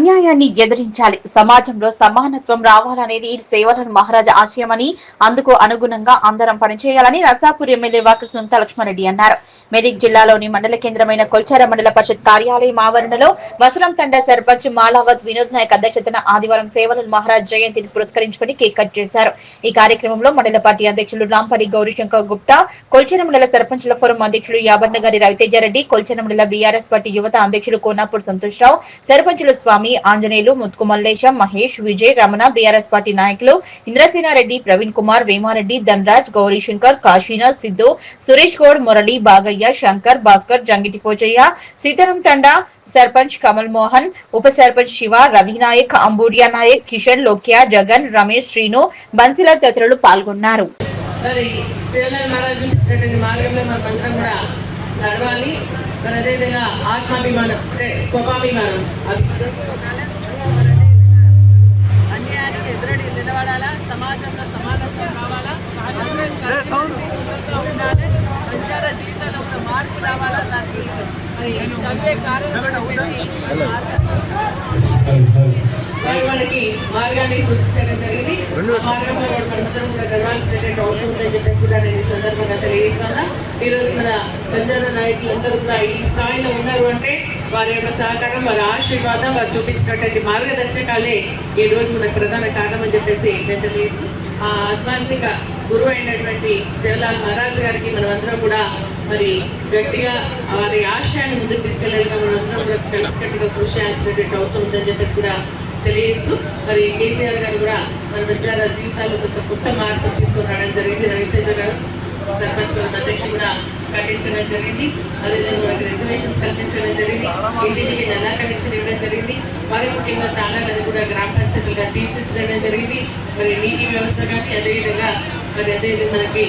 అన్యాయాన్ని ఎదిరించాలి, సమాజంలో సమానత్వం రావాలనేది సేవలను మహారాజా ఆశయమని, అందుకు అనుగుణంగా అందరం పనిచేయాలని నర్సాపూర్ ఎమ్మెల్యే వాకర్ సునీత లక్ష్మారెడ్డి అన్నారు. మెదక్ జిల్లాలోని మండల కేంద్రమైన కొల్చార మండల పరిషత్ కార్యాలయం ఆవరణలో వసరం తండా సర్పంచ్ మాలావత్ వినోద్ నాయక్ అధ్యక్షతన ఆదివారం సేవలను మహారాజ్ జయంతిని పురస్కరించుకుని కేక్ కట్ చేశారు. ఈ కార్యక్రమంలో మండల పార్టీ అధ్యక్షులు రాంపల్లి గౌరీశంకర్ గుప్తా, కొల్చార మండల సర్పంచ్ల ఫోరం అధ్యక్షులు యాబర్నగారి రవితేజారెడ్డి, కొల్చార మండల బీఆర్ఎస్ పార్టీ యువత అధ్యక్షులు కోనాపూర్ సంతోష్ రావు, సర్పంచులు స్వామి, ఆంజనేయులు, ముత్కు మల్లేశం, మహేష్, విజయ్, రమణ, బీఆర్ఎస్ పార్టీ నాయకులు ఇంద్రసేనారెడ్డి, ప్రవీణ్ కుమార్, వేమారెడ్డి, ధనరాజ్, గౌరీశంకర్, కాశీనాథ్, సిద్ధు, సురేష్ గౌడ్, మురళి, బాగయ్య, శంకర్, భాస్కర్, జంగిటి పోచయ్య, సీతారాం తండా సర్పంచ్ కమల్ మోహన్, ఉప సర్పంచ్ శివ, రవినాయక్, అంబూరియా నాయక్, కిషన్, లోక్యా, జగన్, రమేష్, శ్రీను, బన్సిలాల్ తదితరులు పాల్గొన్నారు. నడవాలి. మరి అదేవిధంగా ఆత్మాభిమానం అంటే స్వభాభిమానం అన్యాయానికి ఎదురడి నిలబడాలా, సమాజంలో సమానత్వం కావాలా, సుఖంగా ఉండాలి, ప్రజల జీవితంలో కూడా మార్పు రావాలా, దానికి మరి చదివే కారణం మనకి మార్గాన్ని సూచించడం జరిగింది. మార్గంలో మనమందరం కూడా గడవాల్సినటువంటి అవసరం ఉందని చెప్పేసి కూడా నేను ఈ సందర్భంగా తెలియజేస్తాను. ఈరోజు మన ప్రజల నాయకులందరూ కూడా ఈ స్థాయిలో ఉన్నారు అంటే వారి యొక్క సహకారం, వారి ఆశీర్వాదం, వారు చూపించినటువంటి మార్గదర్శకాలే ఈ రోజు మనకు ప్రధాన కారణం అని చెప్పేసి నేను తెలియజేస్తూ, ఆ ఆధ్యాత్మిక గురువు అయినటువంటి సేవలాల్ మహారాజ్ గారికి మనమందరం కూడా మరి గట్టిగా వారి ఆశయాన్ని ముందుకు తీసుకెళ్ళాలిగా మనమందరం కూడా కలిసికట్టుగా కృషి చేయాల్సినటువంటి అవసరం ఉందని చెప్పేసి కూడా తెలియజేస్తూ, మరి కేసీఆర్ గారు కూడా మన ప్రజల జీవితాల్లో కొత్త మార్పు తీసుకొని రావడం జరిగింది. రవితేజ గారు సర్పంచ్ అధ్యక్షులు కూడా కట్టించడం జరిగింది. అదేవిధంగా మనకి రిజర్వేషన్స్ కల్పించడం జరిగింది. ఇంటింటికి నల్లా కనెక్షన్ ఇవ్వడం జరిగింది. వారి ముఖ్యంగా తాళాలను కూడా గ్రామ పంచాయతీలుగా తీర్చిదిద్దడం జరిగింది. మరి నీటి వ్యవస్థ కానీ అదేవిధంగా మనకి